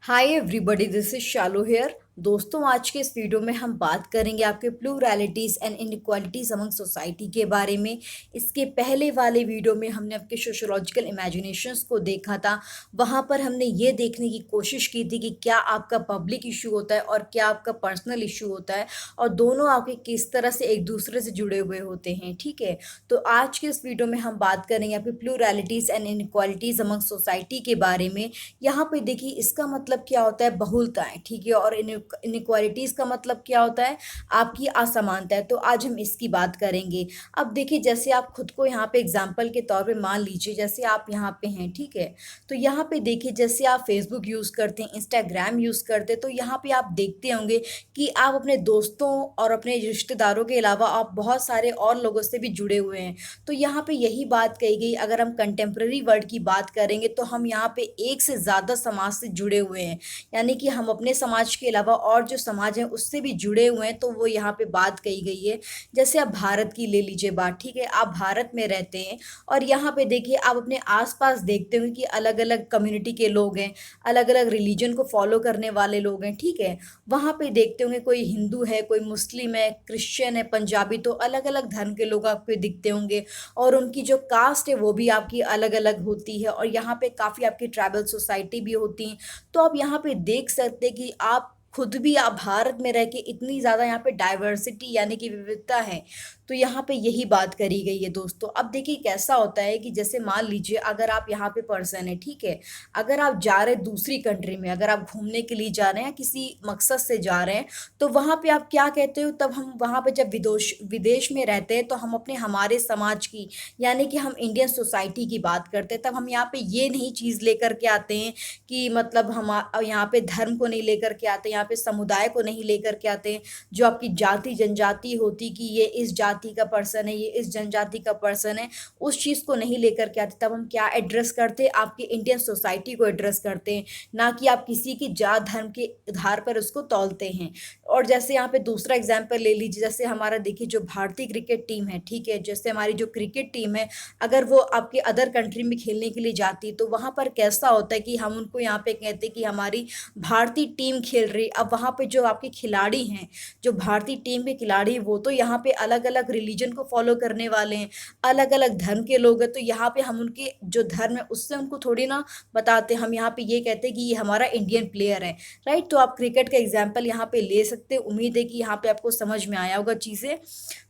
Hi everybody, this is Shalu here. दोस्तों, आज के इस वीडियो में हम बात करेंगे आपके प्लूरैलिटीज एंड इनइक्वालिटीज अमंग सोसाइटी के बारे में। इसके पहले वाले वीडियो में हमने आपके सोशोलॉजिकल इमेजिनेशंस को देखा था। वहाँ पर हमने ये देखने की कोशिश की थी कि क्या आपका पब्लिक इशू होता है और क्या आपका पर्सनल इशू होता है, और दोनों आपके किस तरह से एक दूसरे से जुड़े हुए होते हैं। ठीक है, तो आज के इस वीडियो में हम बात करेंगे आपके प्लूरैलिटीज एंड इनइक्वालिटीज अमंग सोसाइटी के बारे में। यहाँ पे देखिए, इसका मतलब क्या होता है, बहुलताएं। ठीक है, और इनइक्वालिटीज का मतलब क्या होता है, आपकी असमानता है। तो आज हम इसकी बात करेंगे। अब देखिए, जैसे आप खुद को यहाँ पे एग्जाम्पल के तौर पे मान लीजिए, जैसे आप यहाँ पे हैं। ठीक है, तो यहाँ पे देखिए, जैसे आप फेसबुक यूज़ करते हैं, इंस्टाग्राम यूज़ करते हैं, तो यहाँ पे आप देखते होंगे कि आप अपने दोस्तों और अपने रिश्तेदारों के अलावा आप बहुत सारे और लोगों से भी जुड़े हुए हैं। तो यहाँ पे यही बात कही गई, अगर हम कंटेम्प्रेरी वर्ल्ड की बात करेंगे तो हम यहाँ पे एक से ज़्यादा समाज से जुड़े हुए हैं। यानी कि हम अपने समाज के अलावा और जो समाज है उससे भी जुड़े हुए हैं। तो वो यहाँ पे बात कही गई है। जैसे आप भारत की ले लीजिए बात। ठीक है, आप भारत में रहते हैं और यहाँ पे देखिए, आप अपने आसपास देखते होंगे कि अलग अलग कम्युनिटी के लोग हैं, अलग अलग रिलीजन को फॉलो करने वाले लोग हैं। ठीक है, वहाँ पे देखते होंगे कोई हिंदू है, कोई मुस्लिम है, क्रिश्चियन है, पंजाबी, तो अलग अलग धर्म के लोग आपको दिखते होंगे। और उनकी जो कास्ट है वो भी आपकी अलग अलग होती है, और यहाँ पे काफ़ी आपकी ट्राइबल सोसाइटी भी होती हैं। तो आप यहाँ पे देख सकते हैं कि आप खुद भी, आप भारत में रह के इतनी ज़्यादा यहाँ पे डाइवर्सिटी यानी कि विविधता है। तो यहाँ पे यही बात करी गई है दोस्तों। अब देखिए, कैसा होता है कि जैसे मान लीजिए, अगर आप यहाँ पे पर्सन है। ठीक है, अगर आप जा रहे हैं दूसरी कंट्री में, अगर आप घूमने के लिए जा रहे हैं, किसी मकसद से जा रहे हैं, तो वहाँ पे आप क्या कहते हो, तब हम वहाँ पे जब विदेश विदेश में रहते हैं तो हम अपने हमारे समाज की, यानी कि हम इंडियन सोसाइटी की बात करते हैं। तब हम यहाँ पे ये नहीं चीज़ लेकर के आते हैं कि मतलब हम यहाँ पे धर्म को नहीं लेकर के आते, यहाँ पे समुदाय को नहीं लेकर के आते हैं, जो आपकी जाति जनजाति होती कि ये इस जाति का पर्सन है, ये इस जनजाति का पर्सन है, उस चीज़ को नहीं लेकर के आते। तब हम क्या एड्रेस करते हैं, आपकी इंडियन सोसाइटी को एड्रेस करते हैं, ना कि आप किसी की जात धर्म के आधार पर उसको तौलते हैं। और जैसे यहाँ पे दूसरा एग्जाम्पल ले लीजिए, जैसे हमारा देखिए जो भारतीय क्रिकेट टीम है। ठीक है, जैसे हमारी जो क्रिकेट टीम है, अगर वो आपके अदर कंट्री में खेलने के लिए जाती है तो वहाँ पर कैसा होता है कि हम उनको यहाँ पे कहते हैं कि हमारी भारतीय टीम खेल रही। अब वहाँ पे जो आपके खिलाड़ी हैं, जो भारतीय टीम के खिलाड़ी, वो तो यहाँ पे अलग अलग रिलीजन को फॉलो करने वाले हैं, अलग अलग धर्म के लोग हैं। तो यहाँ पे हम उनके जो धर्म है उससे उनको थोड़ी ना बताते, हम यहाँ पे ये कहते हैं कि ये हमारा इंडियन प्लेयर है। राइट, तो आप क्रिकेट का एग्जाम्पल यहाँ पे ले सकते हैं। उम्मीद है कि यहाँ पे आपको समझ में आया होगा चीज़ें।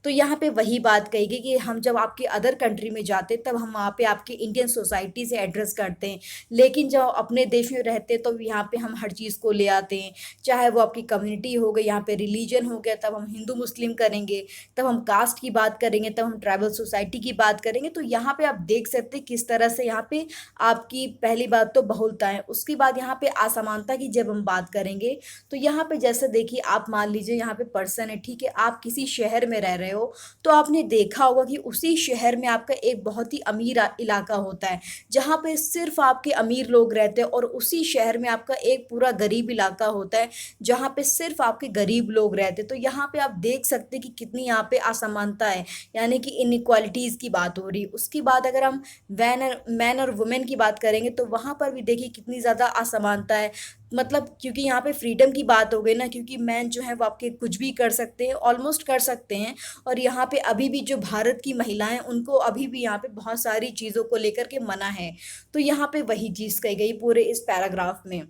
तो यहाँ पे वही बात कही गई कि हम जब आपके अदर कंट्री में जाते तब हम वहाँ पे आपकी इंडियन सोसाइटी से एड्रेस करते हैं, लेकिन जब अपने देश में रहते तो यहाँ पे हम हर चीज़ को ले आते हैं। चाहे वो आपकी कम्युनिटी हो गई, यहाँ पे रिलीजन हो गया, तब हम हिंदू मुस्लिम करेंगे, तब हम कास्ट की बात करेंगे, तब हम ट्राइबल सोसाइटी की बात करेंगे। तो यहाँ पे आप देख सकते हैं किस तरह से यहाँ पे आपकी पहली बात तो बहुलता है, उसके बाद यहाँ पे असमानता की जब हम बात करेंगे तो यहाँ पे जैसे देखिए, आप मान लीजिए यहाँ पे पर्सन है। ठीक है, आप किसी शहर में रह रहे हो, तो आपने देखा होगा कि उसी शहर में आपका एक बहुत ही अमीर इलाका होता है, जहाँ पे सिर्फ आपके अमीर लोग रहते हैं, और उसी शहर में आपका एक पूरा गरीब इलाका होता है, जहाँ पे सिर्फ आपके गरीब लोग रहते हैं। तो यहाँ पे आप देख सकते हैं कि कितनी यहाँ पे असमानता है, यानी कि इनइक्वालिटीज़ की बात हो रही है। उसके बाद अगर हम मैन और वुमेन की बात करेंगे तो वहाँ पर भी देखिए कितनी ज़्यादा असमानता है। मतलब क्योंकि यहाँ पे फ्रीडम की बात हो गई ना, क्योंकि मैन जो है वो आपके कुछ भी कर सकते हैं, ऑलमोस्ट कर सकते हैं। और यहाँ पे अभी भी जो भारत की महिलाएं, उनको अभी भी यहाँ पे बहुत सारी चीज़ों को लेकर के मना है। तो यहाँ पे वही चीज़ कही गई पूरे इस पैराग्राफ में।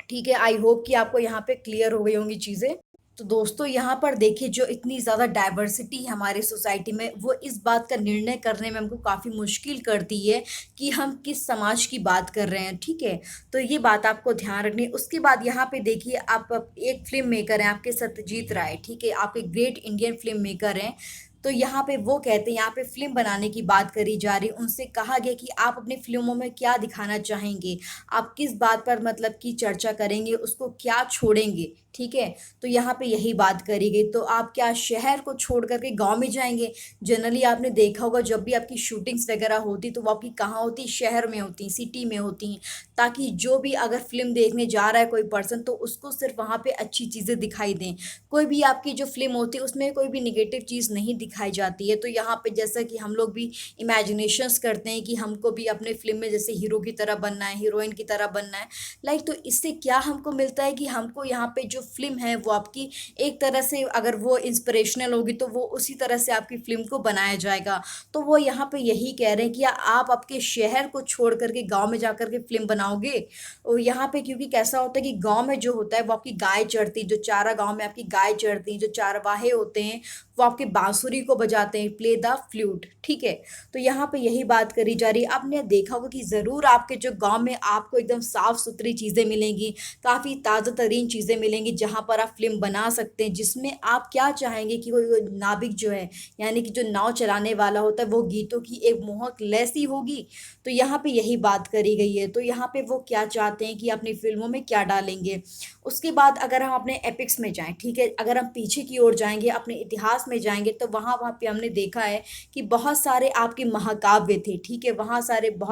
ठीक है, आई होप कि आपको यहाँ पे क्लियर हो गई होंगी चीज़ें। तो दोस्तों, यहाँ पर देखिए, जो इतनी ज़्यादा डाइवर्सिटी है हमारी सोसाइटी में, वो इस बात का निर्णय करने में हमको काफ़ी मुश्किल करती है कि हम किस समाज की बात कर रहे हैं। ठीक है, तो ये बात आपको ध्यान रखनी है। उसके बाद यहाँ पे देखिए, आप एक फिल्म मेकर हैं, आपके सत्यजीत राय। ठीक है, आप एक ग्रेट इंडियन फिल्म मेकर हैं। तो यहाँ पे वो कहते हैं, यहाँ पे फिल्म बनाने की बात करी जा रही, उनसे कहा गया कि आप अपनी फिल्मों में क्या दिखाना चाहेंगे, आप किस बात पर मतलब की चर्चा करेंगे, उसको क्या छोड़ेंगे। ठीक है, तो यहाँ पे यही बात करी गई। तो आप क्या शहर को छोड़ करके गांव में जाएंगे? जनरली आपने देखा होगा, जब भी आपकी शूटिंग्स वगैरह होती तो वो आपकी कहाँ होती, शहर में होती, सिटी में होती हैं, ताकि जो भी अगर फिल्म देखने जा रहा है कोई पर्सन, तो उसको सिर्फ वहाँ पे अच्छी चीज़ें दिखाई दें। कोई भी आपकी जो फिल्म होती है उसमें कोई भी निगेटिव चीज़ नहीं दिखाई जाती है। तो यहाँ पे जैसा कि हम लोग भी इमेजिनेशंस करते हैं कि हमको भी अपने फ़िल्म में जैसे हीरो की तरह बनना है, हीरोइन की तरह बनना है। लाइक तो इससे क्या हमको मिलता है कि हमको यहाँ पे जो फ़िल्म है वो आपकी एक तरह से अगर वो इंस्पिरेशनल होगी तो वो उसी तरह से आपकी फ़िल्म को बनाया जाएगा। तो वो यहाँ पे यही कह रहे हैं कि आप आपके शहर को छोड़ कर के गाँव में जाकर के फ़िल्म बनाओगे। और यहाँ पे क्योंकि कैसा होता है कि गाँव में जो होता है वो आपकी गाय चरती, जो चारा गाँव में आपकी गाय चरती, जो चारवाहे होते हैं वो आपकी बांसुरी को बजाते हैं, प्ले द फ्लूट, ठीक है। तो यहाँ पे यही बात करी जा रही है। आपने देखा होगा कि ज़रूर आपके जो गाँव में आपको एकदम साफ़ सुथरी चीज़ें मिलेंगी, काफ़ी ताज़ा तरीन चीज़ें मिलेंगी जहाँ पर आप फ़िल्म बना सकते हैं, जिसमें आप क्या चाहेंगे कि वो नाविक जो है यानी कि जो नाव चलाने वाला होता है वो गीतों की एक मोहक लय सी होगी। तो यहाँ पे यही बात करी गई है। तो यहाँ पे वो क्या चाहते हैं कि अपनी फ़िल्मों में क्या डालेंगे। उसके बाद अगर हम अपने एपिक्स में जाएँ, ठीक है, अगर हम पीछे की ओर जाएँगे, अपने इतिहास में जाएँगे तो वहाँ पे हमने देखा है कि बहुत सारे आपके महाकाव्य थे, ठीक है, बहुत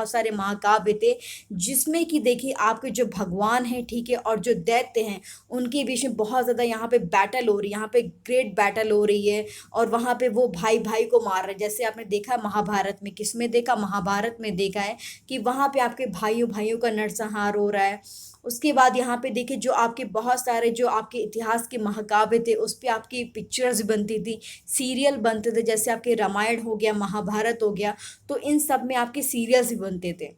सारे महाकाव्य थे जिसमें कि देखिए आपके जो भगवान हैं, ठीक है, और जो दैत्य हैं उनके बीच में बहुत ज़्यादा यहाँ पे बैटल हो रही है, यहाँ पे ग्रेट बैटल हो रही है और वहाँ पे वो भाई भाई को मार रहे हैं। जैसे आपने देखा है महाभारत में, किसमें देखा, महाभारत में देखा है कि वहाँ पे आपके भाइयों भाइयों का नरसंहार हो रहा है। उसके बाद यहाँ पे देखिए जो आपके बहुत सारे जो आपके इतिहास के महाकाव्य थे उस पे आपकी पिक्चर्स बनती थी, सीरियल बनते थे, जैसे आपके रामायण हो गया, महाभारत हो गया, तो इन सब में आपके सीरियल्स भी बनते थे।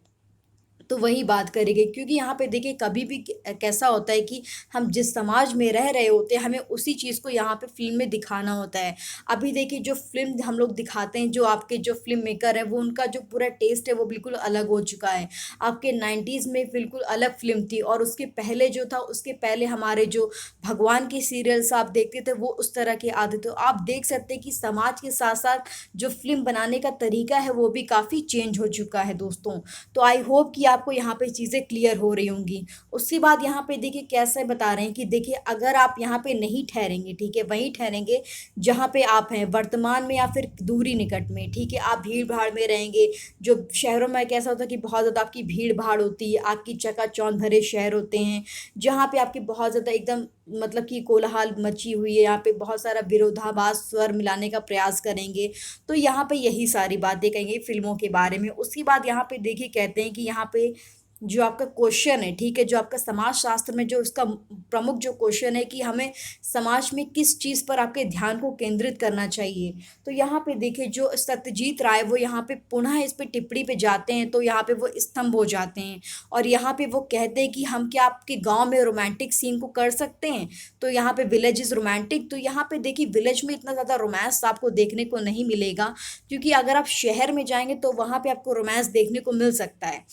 तो वही बात करी गई क्योंकि यहाँ पे देखिए कभी भी कैसा होता है कि हम जिस समाज में रह रहे होते हैं हमें उसी चीज़ को यहाँ पे फ़िल्म में दिखाना होता है। अभी देखिए जो फ़िल्म हम लोग दिखाते हैं, जो आपके जो फ़िल्म मेकर हैं वो उनका जो पूरा टेस्ट है वो बिल्कुल अलग हो चुका है। आपके 90s में बिल्कुल अलग फ़िल्म थी और उसके पहले जो था उसके पहले हमारे जो भगवान के सीरियल्स आप देखते थे वो उस तरह के आते थे। तो आप देख सकते हैं कि समाज के साथ-साथ जो फ़िल्म बनाने का तरीका है वो भी काफ़ी चेंज हो चुका है दोस्तों। तो आई होप कि आपको यहाँ पे चीज़ें क्लियर हो रही होंगी। उसके बाद यहाँ पे देखिए कैसे बता रहे हैं कि देखिए अगर आप यहाँ पे नहीं ठहरेंगे, ठीक है, वहीं ठहरेंगे जहाँ पे आप हैं वर्तमान में या फिर दूरी निकट में, ठीक है, आप भीड़-भाड़ में रहेंगे। जो शहरों में कैसा होता है कि बहुत ज़्यादा आपकी भीड़-भाड़ होती है, आपकी चकाचौंध भरे शहर होते हैं, जहाँ पे आपकी बहुत ज़्यादा एकदम मतलब कि कोलाहल मची हुई है, यहाँ पे बहुत सारा विरोधाभास स्वर मिलाने का प्रयास करेंगे। तो यहाँ पे यही सारी बातें कहेंगे फ़िल्मों के बारे में। उसके बाद यहाँ पे देखिए कहते हैं कि यहाँ पे जो आपका क्वेश्चन है, ठीक है, जो आपका समाजशास्त्र में जो उसका प्रमुख जो क्वेश्चन है कि हमें समाज में किस चीज़ पर आपके ध्यान को केंद्रित करना चाहिए। तो यहाँ पे देखिए जो सत्यजीत राय वो यहाँ पे पुनः इस पे टिप्पणी पे जाते हैं तो यहाँ पे वो स्तंभ हो जाते हैं और यहाँ पे वो कहते हैं कि हम क्या आपके गाँव में रोमांटिक सीन को कर सकते हैं? तो यहाँ पे विलेज इज़ रोमांटिक। तो यहाँ पे देखिए विलेज में इतना ज़्यादा रोमांस आपको देखने को नहीं मिलेगा क्योंकि अगर आप शहर में जाएँगे तो वहाँ पे आपको रोमांस देखने को मिल सकता है,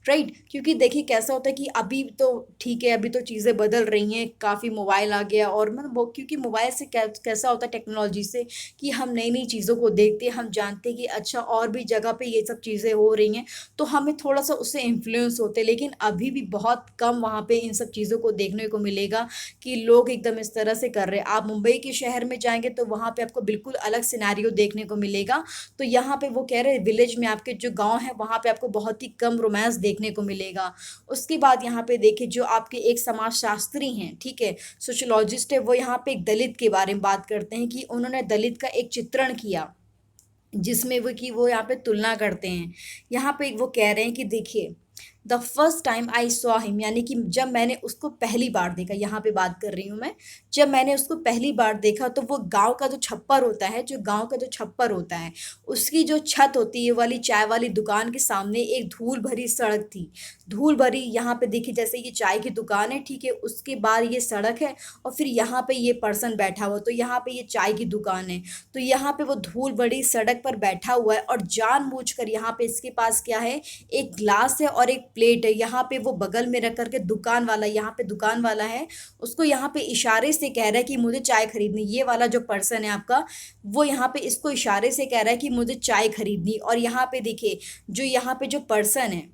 राइट। क्योंकि देखिए कैसा होता है कि अभी तो ठीक है, अभी तो चीज़ें बदल रही हैं, काफ़ी मोबाइल आ गया और मतलब वो क्योंकि मोबाइल से कैसा होता है टेक्नोलॉजी से कि हम नई नई चीज़ों को देखते हैं, हम जानते हैं कि अच्छा और भी जगह पे ये सब चीज़ें हो रही हैं, तो हमें थोड़ा सा उससे इन्फ्लुएंस होते हैं। लेकिन अभी भी बहुत कम वहाँ पे इन सब चीज़ों को देखने को मिलेगा कि लोग एकदम इस तरह से कर रहे हैं। आप मुंबई के शहर में जाएंगे तो वहाँ पे आपको बिल्कुल अलग सिनेरियो देखने को मिलेगा। तो यहाँ पे वो कह रहे हैं विलेज में आपके जो गाँव है वहाँ पे आपको बहुत ही कम रोमांस देखने को मिलेगा। उसके बाद यहाँ पे देखिए जो आपके एक समाजशास्त्री हैं, ठीक है, सोशियोलॉजिस्ट है, वो यहाँ पे एक दलित के बारे में बात करते हैं कि उन्होंने दलित का एक चित्रण किया जिसमें वो यहाँ पे तुलना करते हैं। यहाँ पे वो कह रहे हैं कि देखिए the first time I saw him, यानी कि जब मैंने उसको पहली बार देखा, यहाँ पे बात कर रही हूँ मैं, जब मैंने उसको पहली बार देखा तो वो गांव का जो छप्पर होता है, जो गांव का जो छप्पर होता है उसकी जो छत होती है वाली चाय वाली दुकान के सामने एक धूल भरी सड़क थी। धूल भरी यहाँ पे देखिए जैसे ये चाय की दुकान है, ठीक है, उसके बाद ये सड़क है और फिर यहाँ पे ये पर्सन बैठा हुआ, तो यहाँ पे ये चाय की दुकान है। तो यहाँ पे वो धूल भरी सड़क पर बैठा हुआ है और जानबूझकर यहाँ पे इसके पास क्या है, एक ग्लास है और एक प्लेट है। यहाँ पे वो बगल में रख करके दुकान वाला, यहाँ पे दुकान वाला है, उसको यहाँ पे इशारे से कह रहा है कि मुझे चाय खरीदनी। ये वाला जो पर्सन है आपका वो यहाँ पे इसको इशारे से कह रहा है कि मुझे चाय खरीदनी। और यहाँ पे देखिए जो यहाँ पे जो पर्सन है,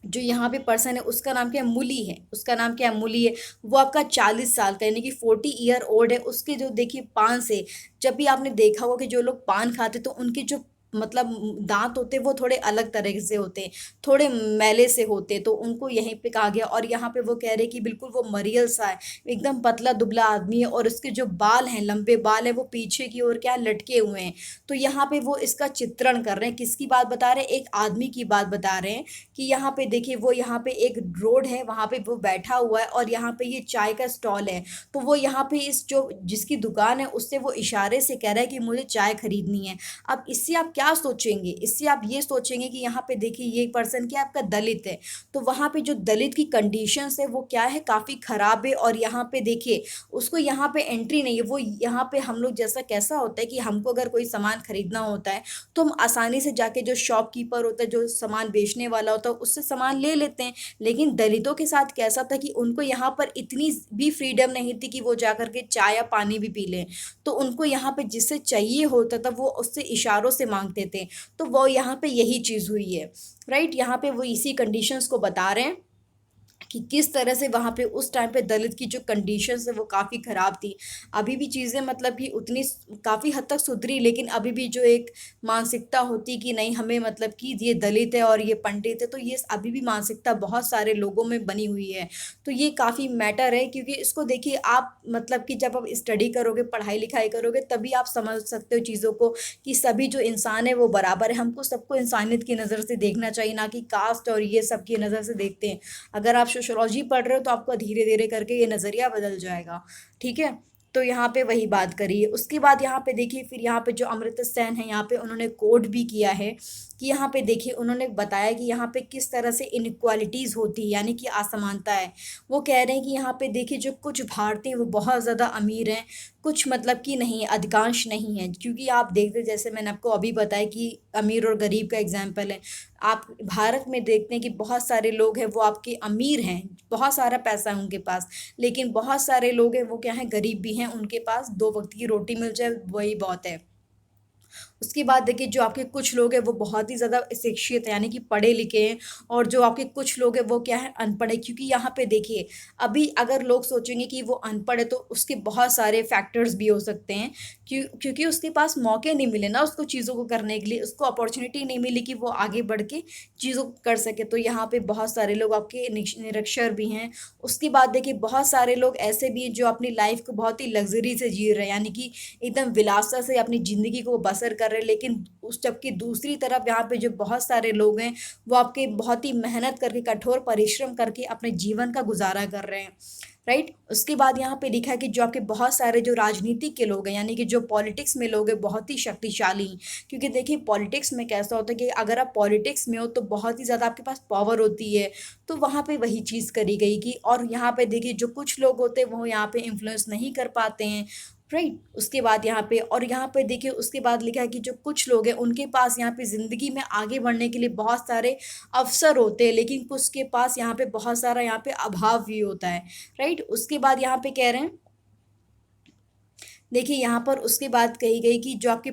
जो यहाँ पे पर्सन है उसका नाम क्या है, मूली है, उसका नाम क्या है, मूली है। वो आपका 40 साल का यानी कि 40 ईयर ओल्ड है। उसके जो देखिए पान से, जब भी आपने देखा होगा कि जो लोग पान खाते तो उनके जो मतलब दांत होते वो थोड़े अलग तरह से होते हैं, थोड़े मैले से होते, तो उनको यहीं पे कहा गया। और यहाँ पे वो कह रहे कि बिल्कुल वो मरियल सा है, एकदम पतला दुबला आदमी है, और उसके जो बाल हैं, लंबे बाल हैं, वो पीछे की ओर क्या है, लटके हुए हैं। तो यहाँ पे वो इसका चित्रण कर रहे हैं, किसकी बात बता रहे हैं, एक आदमी की बात बता रहे हैं कि यहाँ पे देखिए वो यहाँ पे एक रोड है, वहाँ पे वो बैठा हुआ है, और यहाँ पे ये चाय का स्टॉल है। तो वो यहाँ पे इस जो जिसकी दुकान है उससे वो इशारे से कह रहा है कि मुझे चाय खरीदनी है। अब इससे आप क्या सोचेंगे, इससे आप ये सोचेंगे कि यहाँ पे देखिए ये पर्सन क्या आपका दलित है, तो वहाँ पे जो दलित की कंडीशंस है वो क्या है, काफ़ी ख़राब है। और यहाँ पे देखिए उसको यहाँ पे एंट्री नहीं है, वो यहाँ पे हम लोग जैसा कैसा होता है कि हमको अगर कोई सामान खरीदना होता है तो हम आसानी से जाके जो शॉपकीपर होता है, जो सामान बेचने वाला होता है, उससे सामान ले लेते हैं। लेकिन दलितों के साथ कैसा था कि उनको यहाँ पर इतनी भी फ्रीडम नहीं थी कि वो जा कर के चाय या पानी भी पी लें। तो उनको यहाँ पे जिससे चाहिए होता था वो उससे इशारों से मांगते थे। तो वो यहाँ पे यही चीज़ हुई है, राइट। यहाँ पे वो इसी कंडीशंस को बता रहे हैं कि किस तरह से वहाँ पे उस टाइम पे दलित की जो कंडीशंस है वो काफ़ी ख़राब थी। अभी भी चीज़ें मतलब कि उतनी काफ़ी हद तक सुधरी, लेकिन अभी भी जो एक मानसिकता होती कि नहीं हमें मतलब कि ये दलित है और ये पंडित है, तो ये अभी भी मानसिकता बहुत सारे लोगों में बनी हुई है। तो ये काफ़ी मैटर है, क्योंकि इसको देखिए आप मतलब कि जब आप स्टडी करोगे, पढ़ाई लिखाई करोगे, तभी आप समझ सकते हो चीज़ों को कि सभी जो इंसान है वो बराबर है। हमको सबको इंसानियत की नज़र से देखना चाहिए, ना कि कास्ट और ये सब की नज़र से देखते हैं। अगर आप सोशियोलॉजी पढ़ रहे हो तो आपका धीरे धीरे करके ये नज़रिया बदल जाएगा, ठीक है। तो यहाँ पे वही बात करी है। उसके बाद यहाँ पे देखिए फिर यहाँ पे जो अमृता सेन है, यहाँ पे उन्होंने कोट भी किया है कि यहाँ पे देखिए उन्होंने बताया कि यहाँ पे किस तरह से इनइक्वालिटीज़ होती है, यानी कि असमानता है। वो कह रहे हैं कि यहाँ पे देखिए जो कुछ भारतीय वो बहुत ज़्यादा अमीर हैं, कुछ मतलब कि नहीं है, अधिकांश नहीं है। क्योंकि आप देखते जैसे मैंने आपको अभी बताया कि अमीर और गरीब का एग्जाम्पल है। आप भारत में देखते हैं कि बहुत सारे लोग हैं वो आपके अमीर हैं, बहुत सारा पैसा है उनके पास, लेकिन बहुत सारे लोग हैं वो क्या है, गरीब भी हैं, उनके पास दो वक्त की रोटी मिल जाए वही बहुत है। उसके बाद देखिए जो आपके कुछ लोग हैं वो बहुत ही ज़्यादा शिक्षित हैं, यानी कि पढ़े लिखे हैं, और जो आपके कुछ लोग हैं वो क्या है, अनपढ़ है। क्योंकि यहाँ पे देखिए अभी अगर लोग सोचेंगे कि वो अनपढ़ है तो उसके बहुत सारे फैक्टर्स भी हो सकते हैं। क्योंकि उसके पास मौके नहीं मिले ना उसको चीज़ों को करने के लिए, उसको अपॉर्चुनिटी नहीं मिली कि वो आगे बढ़ के चीज़ों को कर सके। तो यहाँ पे बहुत सारे लोग आपके निरक्षर भी हैं। उसके बाद देखिए बहुत सारे लोग ऐसे भी हैं जो अपनी लाइफ को बहुत ही लग्जरी से जी रहे हैं, यानी कि एकदम विलासिता से अपनी ज़िंदगी को बसर कर रहे हैं। लेकिन उस जबकि दूसरी तरफ यहाँ पे जो बहुत सारे लोग हैं वो आपके बहुत ही मेहनत करके, कठोर परिश्रम करके अपने जीवन का गुजारा कर रहे हैं, राइट। उसके बाद यहाँ पे लिखा है कि जो आपके बहुत सारे जो राजनीतिक के लोग हैं, यानी कि जो पॉलिटिक्स में लोग हैं, बहुत ही शक्तिशाली हैं। क्योंकि देखिए पॉलिटिक्स में कैसा होता है कि अगर आप पॉलिटिक्स में हो तो बहुत ही ज़्यादा आपके पास पावर होती है। तो वहाँ पे वही चीज़ करी गई कि, और यहाँ पे देखिए जो कुछ लोग होते हैं वो यहाँ पे इन्फ्लुएंस नहीं कर पाते हैं, राइट। उसके बाद यहाँ पे, और यहाँ पे देखिए उसके बाद लिखा है कि जो कुछ लोग हैं उनके पास यहाँ पे ज़िंदगी में आगे बढ़ने के लिए बहुत सारे अवसर होते हैं, लेकिन कुछ के पास यहाँ पे बहुत सारा यहाँ पे अभाव भी होता है, राइट। उसके बाद यहाँ पे कह रहे हैं, देखिए यहाँ पर उसके बाद कही गई कि जो आपकी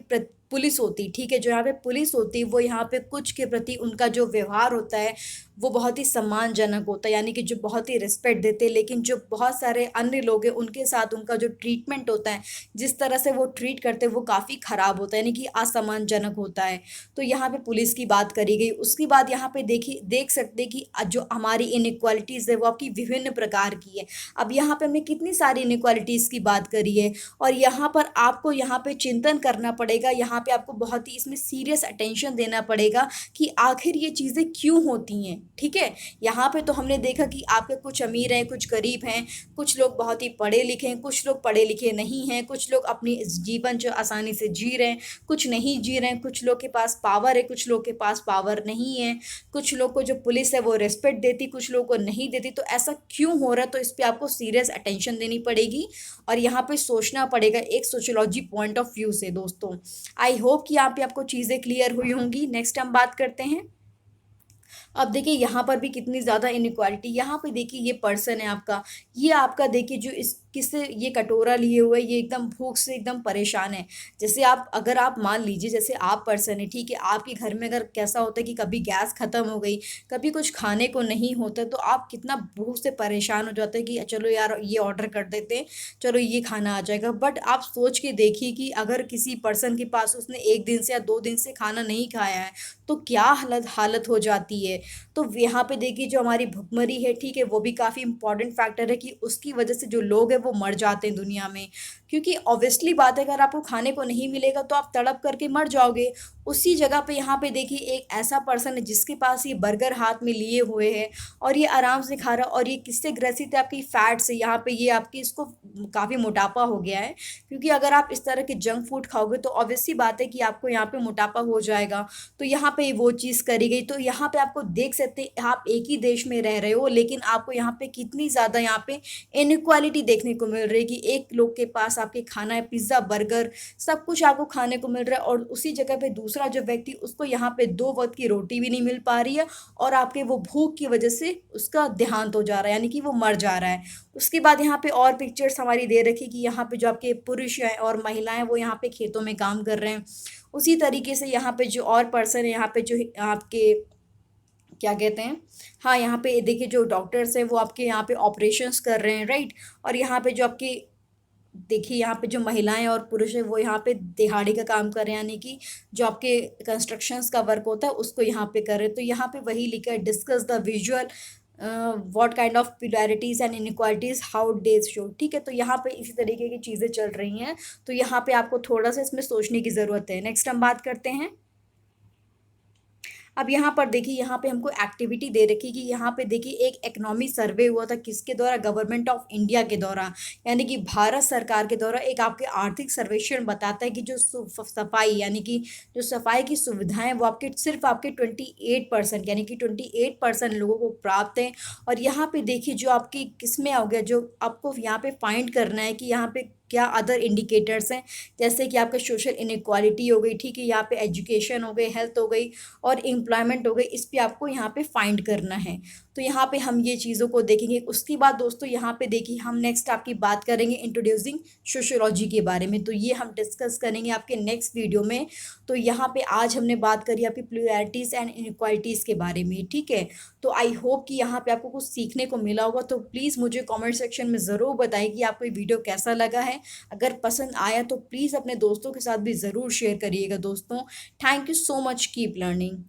पुलिस होती, ठीक है, जो यहाँ पे पुलिस होती वो यहाँ पे कुछ के प्रति उनका जो व्यवहार होता है वो बहुत ही सम्मानजनक होता है, यानी कि जो बहुत ही रिस्पेक्ट देते हैं। लेकिन जो बहुत सारे अन्य लोग हैं उनके साथ उनका जो ट्रीटमेंट होता है, जिस तरह से वो ट्रीट करते हैं वो काफ़ी ख़राब होता है, यानी कि असम्मानजनक होता है। तो यहाँ पे पुलिस की बात करी गई। उसके बाद यहाँ पे देखिए देख सकते हैं कि जो हमारी इनइक्वालिटीज़ है वो आपकी विभिन्न प्रकार की है। अब यहाँ पे हमने कितनी सारी इनइक्वालिटीज़ की बात करी है, और यहाँ पर आपको यहाँ पे चिंतन करना पड़ेगा, यहाँ पे आपको बहुत ही इसमें सीरियस अटेंशन देना पड़ेगा कि आखिर ये चीज़ें क्यों होती हैं, ठीक है। यहाँ पे तो हमने देखा कि आपके कुछ अमीर हैं, कुछ गरीब हैं, कुछ लोग बहुत ही पढ़े लिखे हैं, कुछ लोग पढ़े लिखे नहीं हैं, कुछ लोग अपनी जीवन जो आसानी से जी रहे हैं, कुछ नहीं जी रहे हैं, कुछ लोग के पास पावर है, कुछ लोग के पास पावर नहीं है, कुछ लोग को जो पुलिस है वो रिस्पेक्ट देती, कुछ लोग को नहीं देती। तो ऐसा क्यों हो रहा है, तो इस पर आपको सीरियस अटेंशन देनी पड़ेगी, और यहाँ पे सोचना पड़ेगा एक सोशियोलॉजी पॉइंट ऑफ व्यू से। दोस्तों आई होप कि यहाँ पे आपको चीज़ें क्लियर हुई होंगी। नेक्स्ट हम बात करते हैं अब देखिए यहाँ पर भी कितनी ज़्यादा इनइक्वालिटी, यहाँ पे देखिए ये पर्सन है आपका, ये आपका देखिए जो इस किससे ये कटोरा लिए हुए ये एकदम भूख से एकदम परेशान है। जैसे आप अगर आप मान लीजिए जैसे आप पर्सन है, ठीक है, आपके घर में अगर कैसा होता है कि कभी गैस ख़त्म हो गई, कभी कुछ खाने को नहीं होता, तो आप कितना भूख से परेशान हो जाते हैं कि चलो यार ये ऑर्डर कर देते हैं, चलो ये खाना आ जाएगा। बट आप सोच के देखिए कि अगर किसी पर्सन के पास उसने 1 दिन से या 2 दिन से खाना नहीं खाया है, तो क्या हालत हालत हो जाती है। तो यहाँ पे देखिए जो हमारी भुखमरी है, ठीक है, वो भी काफ़ी इंपॉर्टेंट फैक्टर है कि उसकी वजह से जो लोग हैं वो मर जाते हैं दुनिया में। क्योंकि ऑब्वियसली बात है, अगर आपको खाने को नहीं मिलेगा तो आप तड़प करके मर जाओगे। उसी जगह पे यहाँ पे देखिए एक ऐसा पर्सन है जिसके पास ये बर्गर हाथ में लिए हुए है और ये आराम से खा रहा है, और ये किससे ग्रसित है, आपकी फैट से। यहाँ पे ये आपकी इसको काफ़ी मोटापा हो गया है, क्योंकि अगर आप इस तरह के जंक फूड खाओगे तो ऑब्वियसली बात है कि आपको यहाँ पे मोटापा हो जाएगा। तो यहाँ पे वो चीज़ करी गई। तो यहाँ पे आपको देख सकते हैं, आप एक ही देश में रह रहे हो लेकिन आपको यहाँ पे कितनी ज़्यादा यहाँ पे इनइक्वालिटी देखने को मिल रही है कि एक लोग के पास आपके खाना है, पिज़्ज़ा, बर्गर, सब कुछ आपको खाने को मिल रहा है, और उसी जगह पे दूसरा जो व्यक्ति उसको यहाँ पे 2 वक़्त की रोटी भी नहीं मिल पा रही है, और आपके वो भूख की वजह से उसका देहांत हो जा रहा है, यानी कि वो मर जा रहा है। उसके बाद यहाँ पे और पिक्चर्स हमारी दे रखी कि यहाँ पे जो आपके पुरुष हैं और महिलाएँ वो यहाँ पे खेतों में काम कर रहे हैं। उसी तरीके से यहाँ पे जो और पर्सन है, यहाँ पे जो आपके क्या कहते हैं, हाँ, यहाँ पे देखिए जो डॉक्टर्स हैं वो आपके यहाँ पे ऑपरेशंस कर रहे हैं, राइट। और यहाँ पे जो आपकी देखिए यहाँ पे जो महिलाएं और पुरुष हैं वो यहाँ पे दिहाड़ी का काम कर रहे हैं, यानी कि जो आपके कंस्ट्रक्शंस का वर्क होता है उसको यहाँ पे कर रहे हैं। तो यहाँ पे वही लिखा है, discuss the visual what kind of polarities and inequalities how days show, ठीक है। तो यहाँ पे इसी तरीके की चीज़ें चल रही हैं। तो यहाँ पे आपको थोड़ा सा इसमें सोचने की ज़रूरत है। नेक्स्ट हम बात करते हैं। अब यहाँ पर देखिए, यहाँ पे हमको एक्टिविटी दे रखी कि यहाँ पे देखिए एक इकोनॉमी सर्वे हुआ था, किसके द्वारा, गवर्नमेंट ऑफ इंडिया के द्वारा, यानी कि भारत सरकार के द्वारा एक आपके आर्थिक सर्वेक्षण बताता है कि जो सफाई, यानी कि जो सफाई की सुविधाएं वो आपके सिर्फ आपके 28%, यानी कि 28% लोगों को प्राप्त हैं। और यहाँ पे देखिए जो आपकी किसमें हो गया, जो आपको यहाँ पे फाइंड करना है कि यहाँ पे क्या अदर इंडिकेटर्स हैं, जैसे कि आपका सोशल इनइक्वालिटी हो गई, ठीक है, यहाँ पे एजुकेशन हो गई, हेल्थ हो गई और एम्प्लॉयमेंट हो गई, इस पे आपको यहाँ पे फाइंड करना है। तो यहाँ पे हम ये चीज़ों को देखेंगे। उसके बाद दोस्तों यहाँ पे देखिए हम नेक्स्ट आपकी बात करेंगे इंट्रोड्यूसिंग सोशियोलॉजी के बारे में। तो ये हम डिस्कस करेंगे आपके नेक्स्ट वीडियो में। तो यहाँ पे आज हमने बात करी आपकी प्लुरैलिटीज़ एंड इनइक्वालिटीज़ के बारे में, ठीक है। तो आई होप कि यहाँ पे आपको कुछ सीखने को मिला होगा। तो प्लीज़ मुझे कमेंट सेक्शन में ज़रूर बताइए कि आपको ये वीडियो कैसा लगा है। अगर पसंद आया तो प्लीज़ अपने दोस्तों के साथ भी ज़रूर शेयर करिएगा दोस्तों। Thank you so much, keep learning.